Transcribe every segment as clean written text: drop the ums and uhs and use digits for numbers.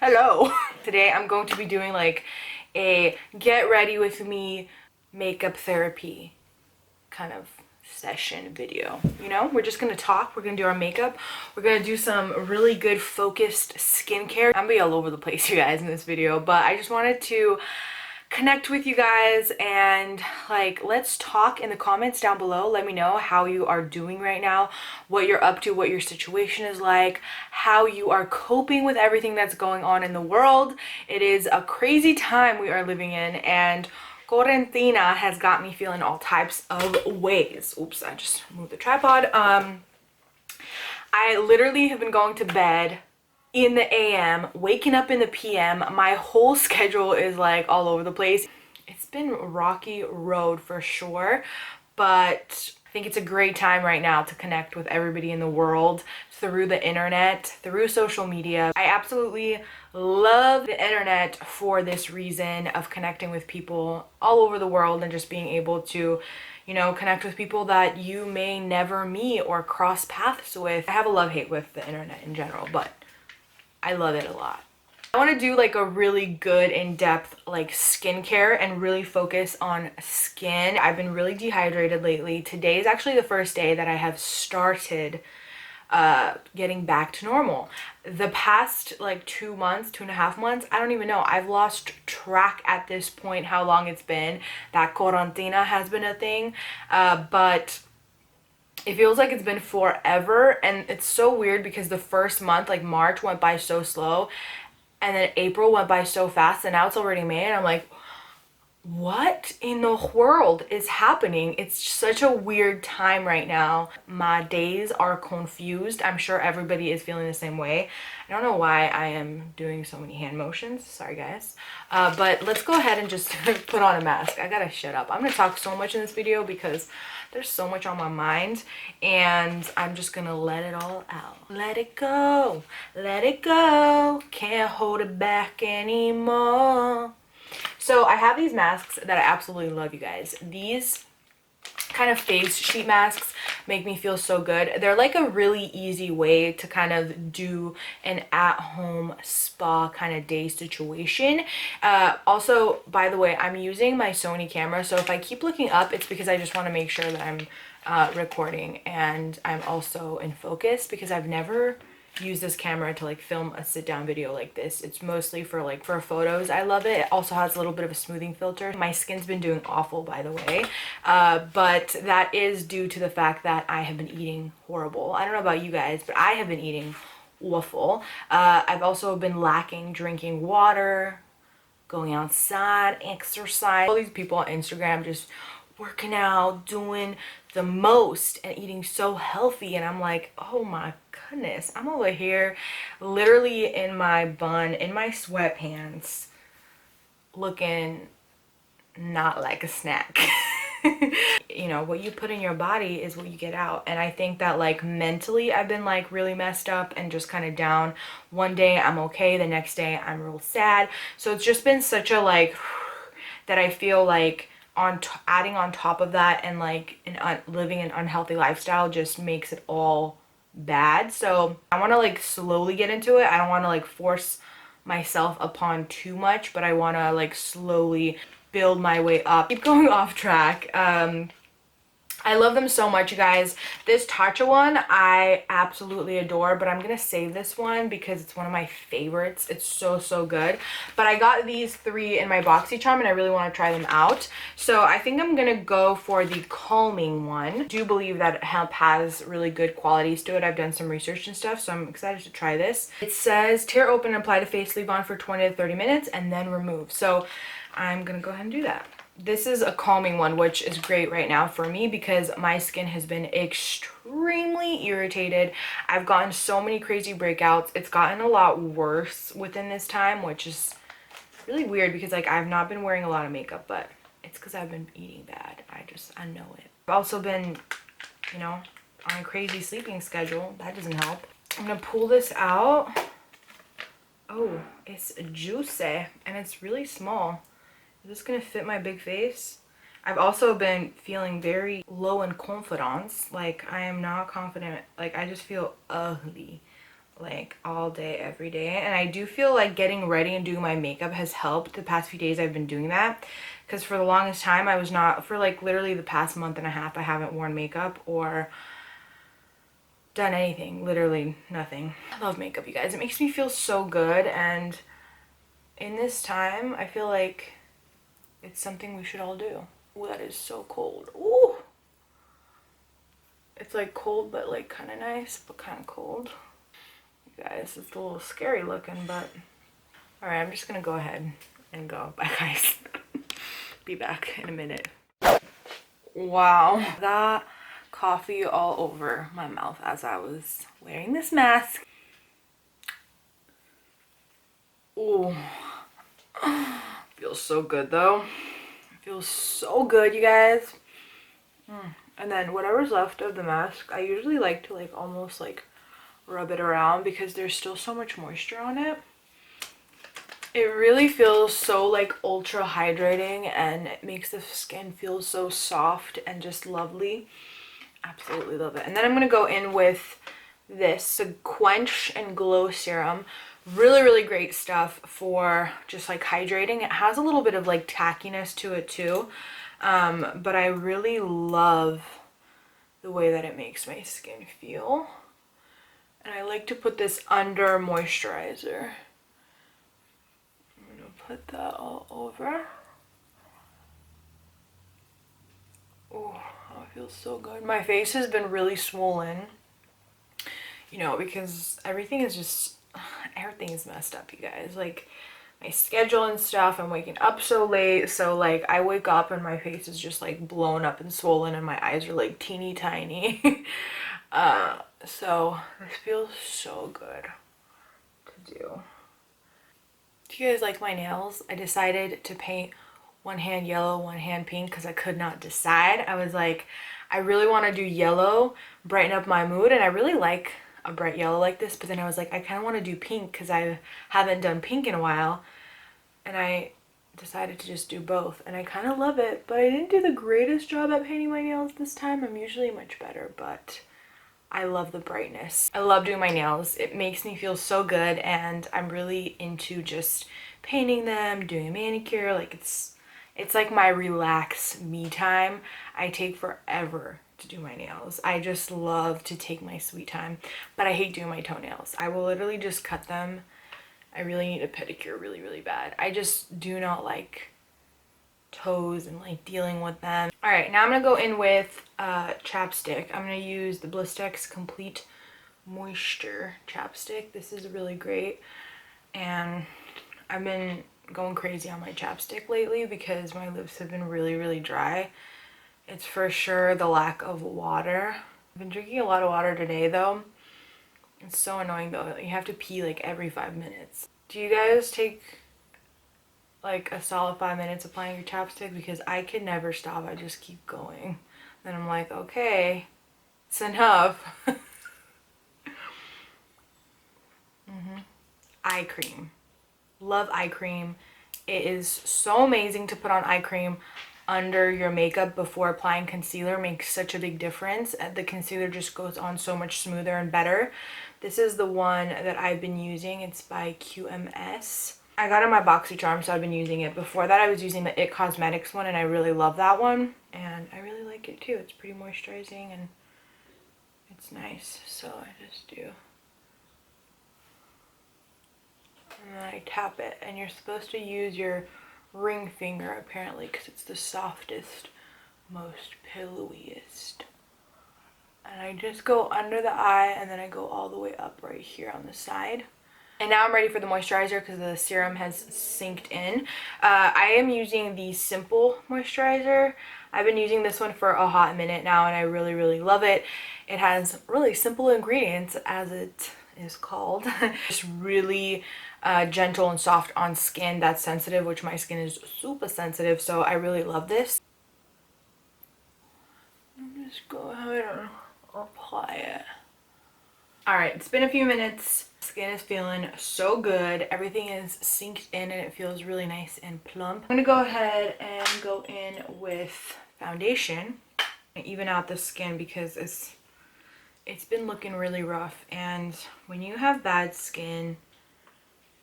Hello. Today I'm going to be doing like a get ready with me makeup therapy kind of session video. You know, we're just gonna talk, we're gonna do our makeup, we're gonna do some really good focused skincare. I'm gonna be all over the place, you guys, in this video, but I just wanted to connect with you guys and like let's talk in the comments down below. Let me know how you are doing right now, what you're up to, what your situation is like, how you are coping with everything that's going on in the world. It is a crazy time we are living in, and quarantena has got me feeling all types of ways. Oops, I just moved the tripod. I literally have been going to bed in the AM, waking up in the PM. My whole schedule is like all over the place. It's been a rocky road for sure, but I think it's a great time right now to connect with everybody in the world through the internet, through social media. I absolutely love the internet for this reason of connecting with people all over the world and just being able to, you know, connect with people that you may never meet or cross paths with. I have a love-hate with the internet in general, but I love it a lot. I want to do like a really good in-depth like skincare and really focus on skin. I've been really dehydrated lately. Today is actually the first day that I have started getting back to normal. The past like 2 months, 2.5 months, I don't even know. I've lost track at this point how long it's been that quarantena has been a thing, but it feels like it's been forever. And it's so weird because the first month, like March, went by so slow, and then April went by so fast, and now it's already May, and I'm like, what in the world is happening? It's such a weird time right now. My days are confused. I'm sure everybody is feeling the same way. I don't know why I am doing so many hand motions. Sorry, guys. But let's go ahead and just put on a mask. I gotta shut up. I'm gonna talk so much in this video because there's so much on my mind, and I'm just gonna let it all out. Let it go. Let it go. Can't hold it back anymore. So I have these masks that I absolutely love, you guys. These kind of face sheet masks make me feel so good. They're like a really easy way to kind of do an at-home spa kind of day situation. Also, by the way, I'm using my Sony camera, so if I keep looking up, it's because I just want to make sure that I'm recording and I'm also in focus, because I've never use this camera to like film a sit-down video like this. It's mostly for like for photos. I love it. It also has a little bit of a smoothing filter. My skin's been doing awful, by the way, but that is due to the fact that I have been eating horrible. I don't know about you guys, but I have been eating awful. I've also been lacking drinking water, going outside, exercise. All these people on Instagram just working out, doing the most and eating so healthy, and I'm like, oh my goodness, I'm over here literally in my bun, in my sweatpants, looking not like a snack. You know, what you put in your body is what you get out. And I think that like mentally I've been like really messed up and just kind of down. One day I'm okay, the next day I'm real sad. So it's just been such a like that I feel like adding on top of that, and like living an unhealthy lifestyle just makes it all bad. So I want to like slowly get into it. I don't want to like force myself upon too much, but I want to like slowly build my way up. Keep going off track. I love them so much, you guys. This Tatcha one I absolutely adore, but I'm gonna save this one because it's one of my favorites. It's so good. But I got these 3 in my BoxyCharm and I really want to try them out. So I think I'm gonna go for the calming one. I do believe that hemp has really good qualities to it. I've done some research and stuff, so I'm excited to try this. It says tear open and apply to face, leave on for 20 to 30 minutes and then remove. So I'm gonna go ahead and do that. This is a calming one, which is great right now for me because my skin has been extremely irritated. I've gotten so many crazy breakouts. It's gotten a lot worse within this time, which is really weird because like I've not been wearing a lot of makeup, but it's because I've been eating bad. I know it. I've also been, you know, on a crazy sleeping schedule. That doesn't help. I'm gonna pull this out. Oh, it's juicy and it's really small. Is this gonna fit my big face? I've also been feeling very low in confidence. Like I am not confident. Like I just feel ugly. like all day, every day. And I do feel like getting ready and doing my makeup has helped. The past few days I've been doing that, because for the longest time I was not, for like literally the past month and a half, I haven't worn makeup or done anything, literally nothing. I love makeup, you guys. It makes me feel so good, and in this time I feel like it's something we should all do. Ooh, that is so cold. Ooh, it's like cold but like kind of nice but kind of cold. You guys, it's a little scary looking, but all right, I'm just gonna go ahead and go. Bye guys. Be back in a minute. Wow, got coffee all over my mouth as I was wearing this mask. Ooh, feels so good though. It feels so good, you guys. And then whatever's left of the mask, I usually like to like almost like rub it around because there's still so much moisture on it. It really feels so like ultra hydrating, and it makes the skin feel so soft and just lovely. Absolutely love it. And then I'm gonna go in with this Quench and Glow Serum. Really, really great stuff for just like hydrating. It has a little bit of like tackiness to it too, but I really love the way that it makes my skin feel. And I like to put this under moisturizer. I'm gonna put that all over. Oh, it feels so good. My face has been really swollen, you know, because everything is messed up, you guys. Like my schedule and stuff, I'm waking up so late, so like I wake up and my face is just like blown up and swollen and my eyes are like teeny tiny. So this feels so good to do. Do you guys like my nails? I decided to paint one hand yellow, one hand pink, because I could not decide. I was like, I really want to do yellow, brighten up my mood, and I really like a bright yellow like this, but then I was like, I kind of want to do pink because I haven't done pink in a while, and I decided to just do both, and I kind of love it, but I didn't do the greatest job at painting my nails this time. I'm usually much better, but I love the brightness. I love doing my nails. It makes me feel so good, and I'm really into just painting them, doing a manicure. Like it's like my relax me time. I take forever to do my nails. I just love to take my sweet time, but I hate doing my toenails. I will literally just cut them. I really need a pedicure really, really bad. I just do not like toes and like dealing with them. All right, now I'm gonna go in with chapstick. I'm gonna use the Blistex Complete Moisture chapstick. This is really great, and I've been going crazy on my chapstick lately because my lips have been really, really dry. It's for sure the lack of water. I've been drinking a lot of water today though. It's so annoying though. You have to pee like every 5 minutes. Do you guys take like a solid 5 minutes applying your chapstick? Because I can never stop. I just keep going. Then I'm like, okay, it's enough. Eye cream. Love eye cream. It is so amazing to put on eye cream under your makeup before applying concealer. Makes such a big difference. The concealer just goes on so much smoother and better. This is the one that I've been using. It's by QMS. I got it in my BoxyCharm, so I've been using it. Before that, I was using the It Cosmetics one, and I really love that one. And I really like it too. It's pretty moisturizing and it's nice. So I just do. And then I tap it. And you're supposed to use your ring finger, apparently, because it's the softest, most pillowiest. And I just go under the eye, and then I go all the way up right here on the side. And now I'm ready for the moisturizer because the serum has synced in. I am using the Simple moisturizer. I've been using this one for a hot minute now, and I really, really love it. It has really simple ingredients, as it is called. Just really gentle and soft on skin that's sensitive, which my skin is super sensitive, so I really love this. Just go ahead and apply it. Alright, it's been a few minutes. Skin is feeling so good. Everything is synced in and it feels really nice and plump. I'm gonna go ahead and go in with foundation and even out the skin because it's it's been looking really rough, and when you have bad skin,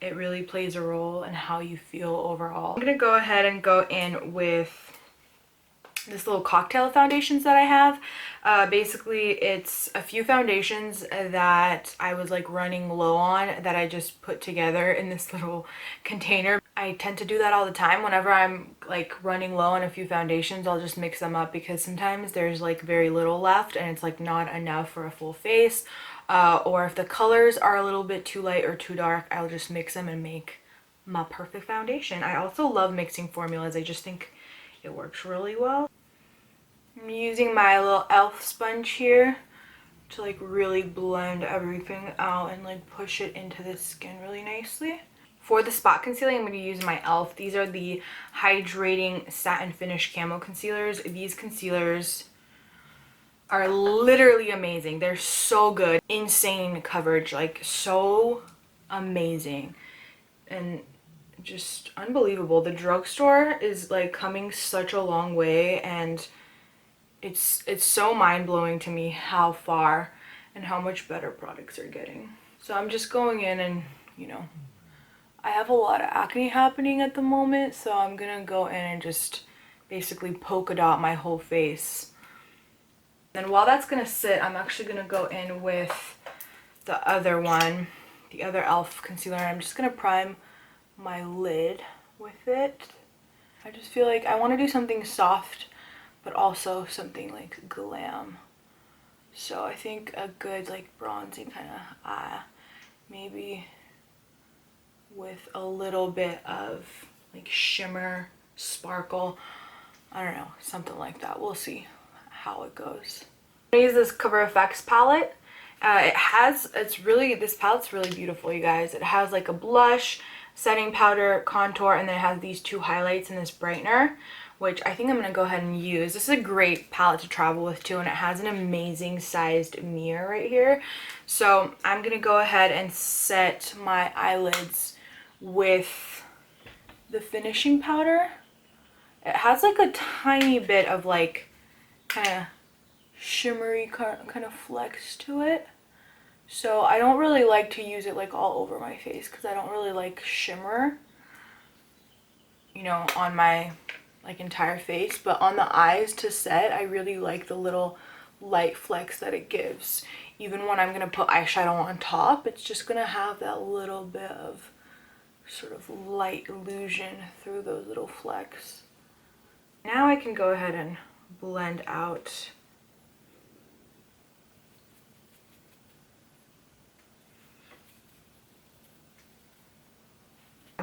it really plays a role in how you feel overall. I'm gonna go ahead and go in with this little cocktail of foundations that I have. Basically, it's a few foundations that I was like running low on that I just put together in this little container. I tend to do that all the time. Whenever I'm like running low on a few foundations, I'll just mix them up because sometimes there's like very little left and it's like not enough for a full face. Or if the colors are a little bit too light or too dark, I'll just mix them and make my perfect foundation. I also love mixing formulas. I just think it works really well. I'm using my little e.l.f. sponge here to like really blend everything out and like push it into the skin really nicely. For the spot concealing, I'm going to use my e.l.f. These are the Hydrating Satin Finish Camo Concealers. These concealers are literally amazing. They're so good. Insane coverage, like so amazing. And just unbelievable. The drugstore is like coming such a long way, and it's so mind-blowing to me how far and how much better products are getting. So I'm just going in and, you know, I have a lot of acne happening at the moment, so I'm gonna go in and just basically polka dot my whole face. Then while that's gonna sit, I'm actually gonna go in with the other one, the other e.l.f. concealer. I'm just gonna prime my lid with it. I just feel like I want to do something soft but also something like glam. So I think a good like bronzy kind of eye, maybe with a little bit of like shimmer, sparkle, I don't know, something like that. We'll see how it goes. I'm gonna use this Cover FX palette. This palette's really beautiful, you guys. It has like a blush, setting powder, contour, and then it has these two highlights and this brightener, which I think I'm going to go ahead and use. This is a great palette to travel with too, and it has an amazing sized mirror right here. So I'm going to go ahead and set my eyelids with the finishing powder. It has like a tiny bit of like kind of shimmery kind of flex to it. So I don't really like to use it like all over my face because I don't really like shimmer, you know, on my like entire face. But on the eyes to set, I really like the little light flex that it gives. Even when I'm going to put eyeshadow on top, it's just going to have that little bit of sort of light illusion through those little flecks. Now I can go ahead and blend out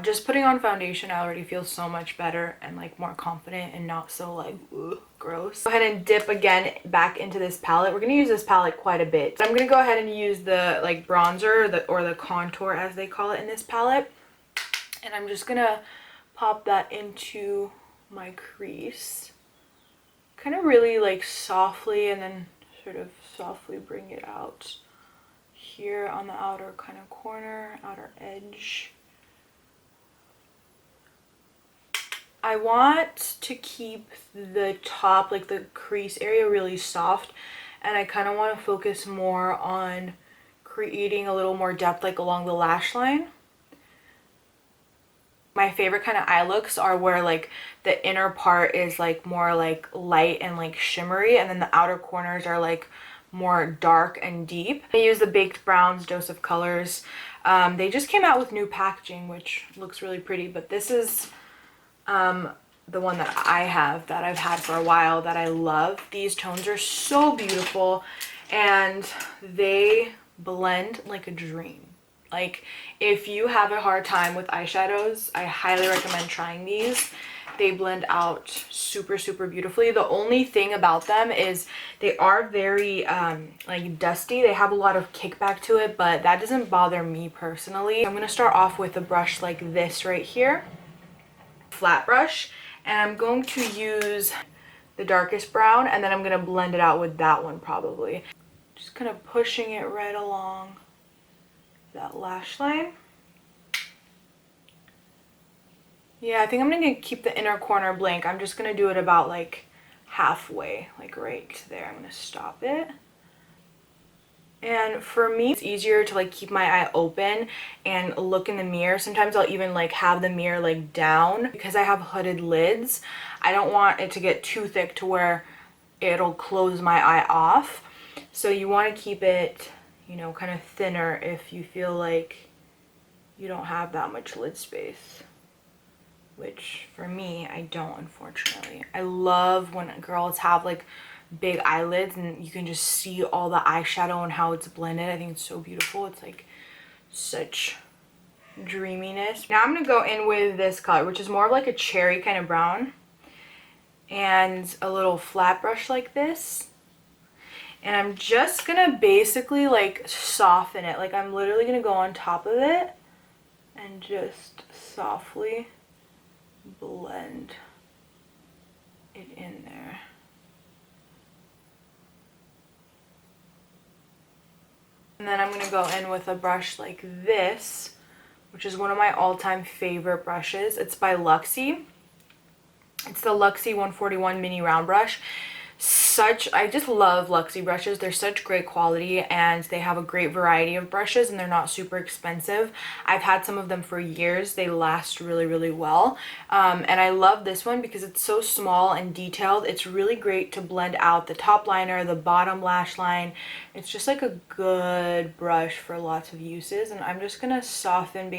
just putting on foundation. I already feel so much better and like more confident and not so like gross. Go ahead and dip again back into this palette. We're going to use this palette quite a bit. So I'm going to go ahead and use the like bronzer or the contour as they call it in this palette. And I'm just going to pop that into my crease. Kind of really like softly, and then sort of softly bring it out here on the outer kind of corner, outer edge. I want to keep the top, like the crease area, really soft, and I kind of want to focus more on creating a little more depth like along the lash line. My favorite kind of eye looks are where like the inner part is like more like light and like shimmery, and then the outer corners are like more dark and deep. I use the Baked Browns Dose of Colors. They just came out with new packaging, which looks really pretty, but this is the one that I have that I've had for a while that I love. These tones are so beautiful and they blend like a dream. Like if you have a hard time with eyeshadows, I highly recommend trying these. They blend out super beautifully. The only thing about them is they are very like dusty. They have a lot of kickback to it, but that doesn't bother me personally. I'm going to start off with a brush like this right here, flat brush, and I'm going to use the darkest brown, and then I'm going to blend it out with that one probably. Just kind of pushing it right along that lash line. Yeah, I think I'm going to keep the inner corner blank. I'm just going to do it about like halfway, like right there. I'm going to stop it. And for me, it's easier to like keep my eye open and look in the mirror. Sometimes I'll even like have the mirror like down because I have hooded lids. I don't want it to get too thick to where it'll close my eye off. So you want to keep it, you know, kind of thinner if you feel like you don't have that much lid space. Which for me, I don't, unfortunately. I love when girls have like big eyelids and you can just see all the eyeshadow and how it's blended. I think it's so beautiful. It's like such dreaminess. Now I'm gonna go in with this color, which is more of like a cherry kind of brown, and a little flat brush like this. And I'm just gonna basically like soften it. Like I'm literally gonna go on top of it and just softly blend it in there. And then I'm going to go in with a brush like this, which is one of my all-time favorite brushes. It's by Luxie. It's the Luxie 141 mini round brush. I just love Luxie brushes. They're such great quality and they have a great variety of brushes and they're not super expensive. I've had some of them for years. They last really, really well. And I love this one because it's so small and detailed. It's really great to blend out the top liner, the bottom lash line. It's just like a good brush for lots of uses. And I'm just gonna soften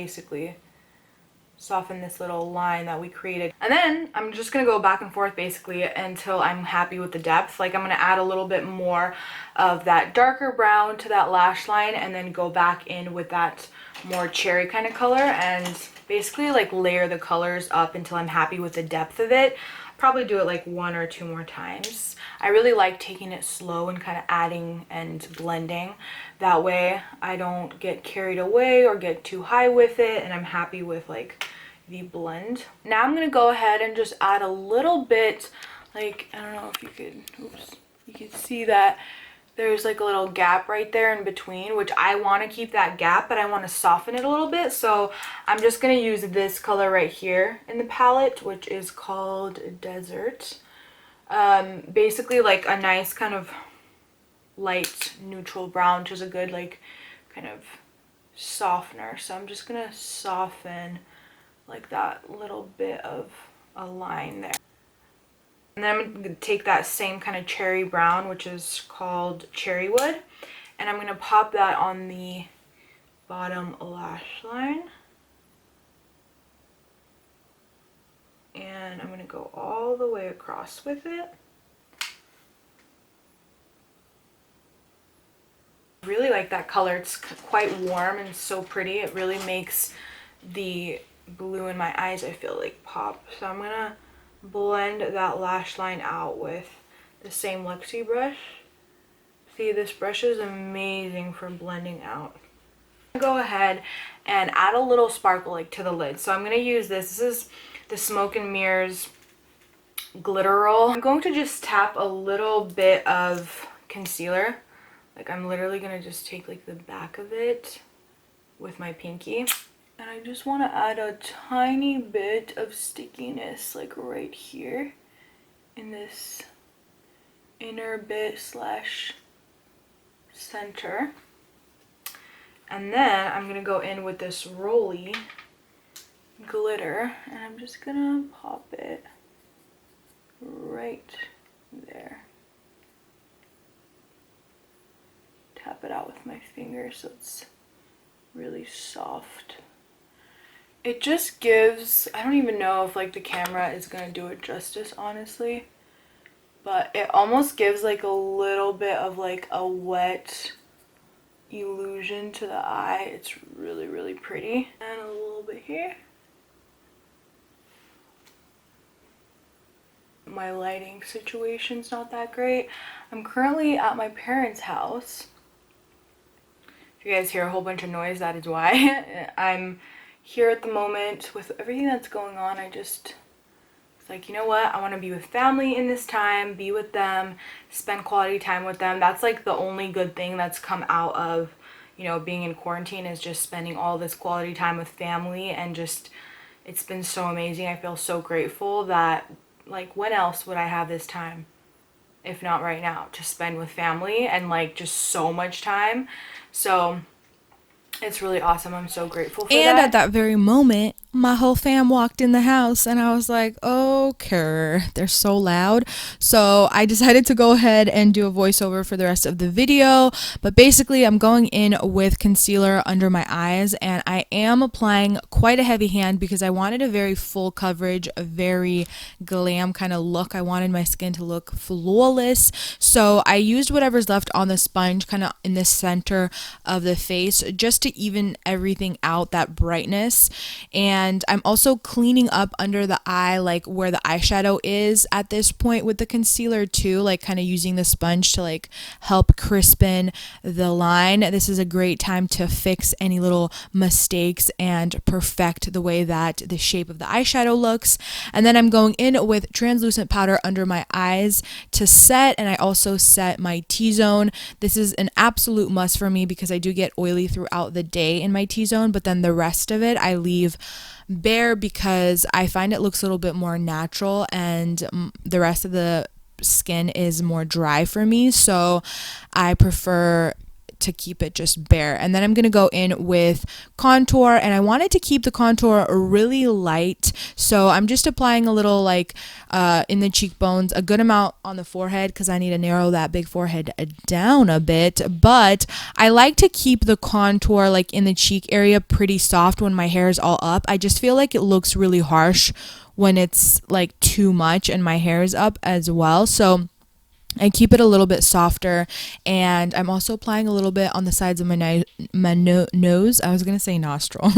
this little line that we created, and then I'm just gonna go back and forth basically until I'm happy with the depth. Like I'm gonna add a little bit more of that darker brown to that lash line and then go back in with that more cherry kind of color and basically like layer the colors up until I'm happy with the depth of it. Probably do it like 1 or 2 more times. I really like taking it slow and kind of adding and blending. That way I don't get carried away or get too high with it, and I'm happy with like the blend. Now I'm gonna go ahead and just add a little bit, like, I don't know if you could see that there's like a little gap right there in between, which I want to keep that gap, but I want to soften it a little bit. So I'm just going to use this color right here in the palette, which is called Desert. Basically like a nice kind of light neutral brown, which is a good like kind of softener. So I'm just going to soften like that little bit of a line there. And then I'm going to take that same kind of cherry brown, which is called Cherry Wood, and I'm going to pop that on the bottom lash line. And I'm going to go all the way across with it. I really like that color. It's quite warm and so pretty. It really makes the blue in my eyes, I feel like, pop. So I'm going to blend that lash line out with the same Luxie brush. See, this brush is amazing for blending out. Go ahead and add a little sparkle like to the lid. So I'm going to use this is the Smoke and Mirrors glitter roll. I'm going to just tap a little bit of concealer. Like I'm literally going to just take like the back of it with my pinky. And I just want to add a tiny bit of stickiness like right here in this inner bit slash center. And then I'm going to go in with this rolly glitter and I'm just going to pop it right there. Tap it out with my finger so it's really soft. It just gives, I don't even know if like the camera is gonna do it justice, honestly, but it almost gives like a little bit of like a wet illusion to the eye. It's really, really pretty. And a little bit here. My lighting situation's not that great. I'm currently at my parents' house. If you guys hear a whole bunch of noise, that is why. I'm here at the moment with everything that's going on. It's like, you know what, I want to be with family in this time, be with them, spend quality time with them. That's like the only good thing that's come out of, you know, being in quarantine, is just spending all this quality time with family, and just it's been so amazing. I feel so grateful that, like, when else would I have this time? if not right now, to spend with family and like just so much time. So it's really awesome. I'm so grateful for that. And at that very moment, my whole fam walked in the house and I was like, okay, they're so loud. So I decided to go ahead and do a voiceover for the rest of the video. But basically, I'm going in with concealer under my eyes and I am applying quite a heavy hand because I wanted a very full coverage, a very glam kind of look. I wanted my skin to look flawless. So I used whatever's left on the sponge kind of in the center of the face just to even everything out, that brightness. And I'm also cleaning up under the eye, like where the eyeshadow is at this point with the concealer too, like kind of using the sponge to like help crispen the line. This is a great time to fix any little mistakes and perfect the way that the shape of the eyeshadow looks. And then I'm going in with translucent powder under my eyes to set, and I also set my T-zone. This is an absolute must for me because I do get oily throughout the day in my T-zone, but then the rest of it I leave bare because I find it looks a little bit more natural and the rest of the skin is more dry for me, so I prefer to keep it just bare. And then I'm going to go in with contour, and I wanted to keep the contour really light, so I'm just applying a little like in the cheekbones, a good amount on the forehead because I need to narrow that big forehead down a bit. But I like to keep the contour like in the cheek area pretty soft when my hair is all up. I just feel like it looks really harsh when it's like too much and my hair is up as well. So I keep it a little bit softer, and I'm also applying a little bit on the sides of my nose. I was going to say nostril.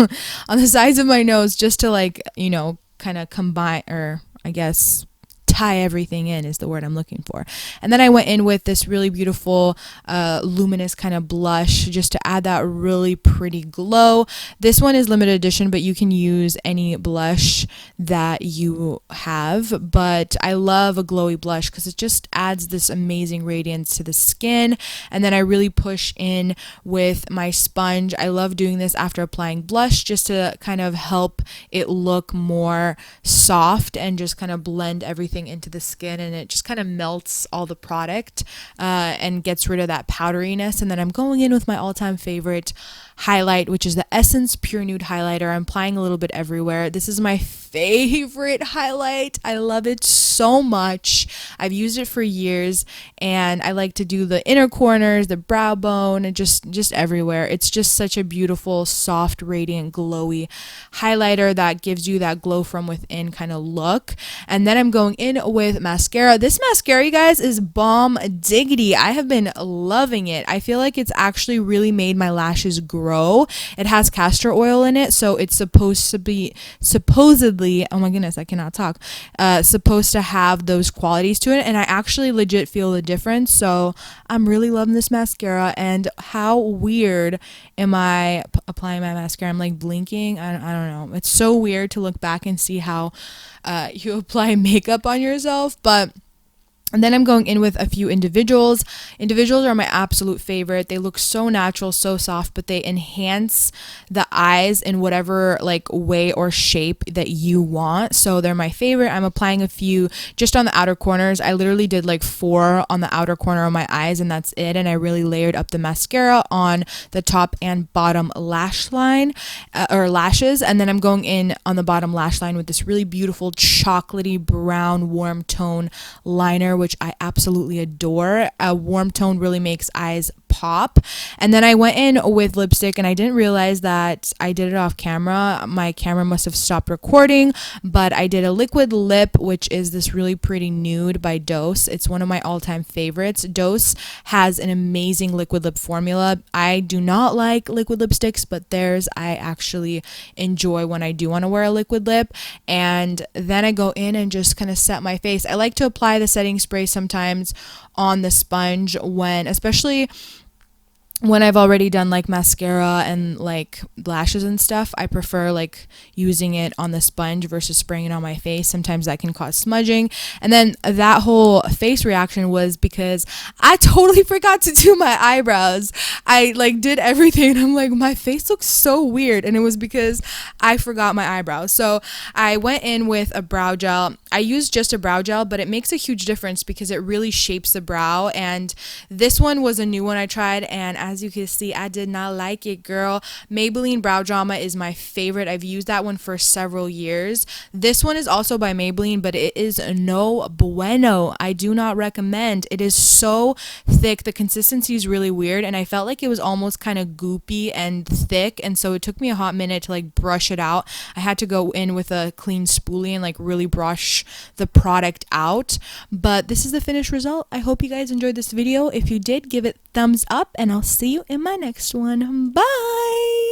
On the sides of my nose just to like, you know, kind of combine, or I guess tie everything in is the word I'm looking for. And then I went in with this really beautiful luminous kind of blush just to add that really pretty glow. This one is limited edition, but you can use any blush that you have. But I love a glowy blush because it just adds this amazing radiance to the skin. And then I really push in with my sponge. I love doing this after applying blush just to kind of help it look more soft and just kind of blend everything into the skin, and it just kind of melts all the product and gets rid of that powderiness. And then I'm going in with my all-time favorite highlight, which is the Essence Pure Nude highlighter. I'm applying a little bit everywhere. This is my favorite highlight. I love it so much. I've used it for years, and I like to do the inner corners, the brow bone, and just everywhere. It's just such a beautiful, soft, radiant, glowy highlighter that gives you that glow from within kind of look. And then I'm going in with mascara. This mascara, you guys, is Bomb Diggity. I have been loving it. I feel like it's actually really made my lashes grow. It has castor oil in it, so it's supposedly, oh my goodness, I cannot talk, supposed to have those qualities to it, and I actually legit feel the difference. So I'm really loving this mascara. And how weird am I applying my mascara? I'm like blinking. I don't know. It's so weird to look back and see how you apply makeup on yourself. But and then I'm going in with a few individuals. Individuals are my absolute favorite. They look so natural, so soft, but they enhance the eyes in whatever like way or shape that you want. So they're my favorite. I'm applying a few just on the outer corners. I literally did like 4 on the outer corner of my eyes, and that's it. And I really layered up the mascara on the top and bottom lash line or lashes. And then I'm going in on the bottom lash line with this really beautiful chocolatey brown warm tone liner, which I absolutely adore. A warm tone really makes eyes pop. And then I went in with lipstick, and I didn't realize that I did it off camera. My camera must have stopped recording, but I did a liquid lip, which is this really pretty nude by Dose. It's one of my all-time favorites. Dose has an amazing liquid lip formula. I do not like liquid lipsticks, but theirs I actually enjoy when I do want to wear a liquid lip. And then I go in and just kind of set my face. I like to apply the setting spray sometimes on the sponge when, especially when I've already done like mascara and like lashes and stuff, I prefer like using it on the sponge versus spraying it on my face. Sometimes that can cause smudging. And then that whole face reaction was because I totally forgot to do my eyebrows. I like did everything and I'm like, my face looks so weird. And it was because I forgot my eyebrows. So I went in with a brow gel. I used just a brow gel, but it makes a huge difference because it really shapes the brow. And this one was a new one I tried, and as you can see, I did not like it, girl. Maybelline Brow Drama is my favorite. I've used that one for several years. This one is also by Maybelline, but it is no bueno. I do not recommend. It is so thick. The consistency is really weird, and I felt like it was almost kind of goopy and thick, and so it took me a hot minute to like brush it out. I had to go in with a clean spoolie and like really brush the product out. But this is the finished result. I hope you guys enjoyed this video. If you did, give it thumbs up, and I'll see you in my next one. Bye.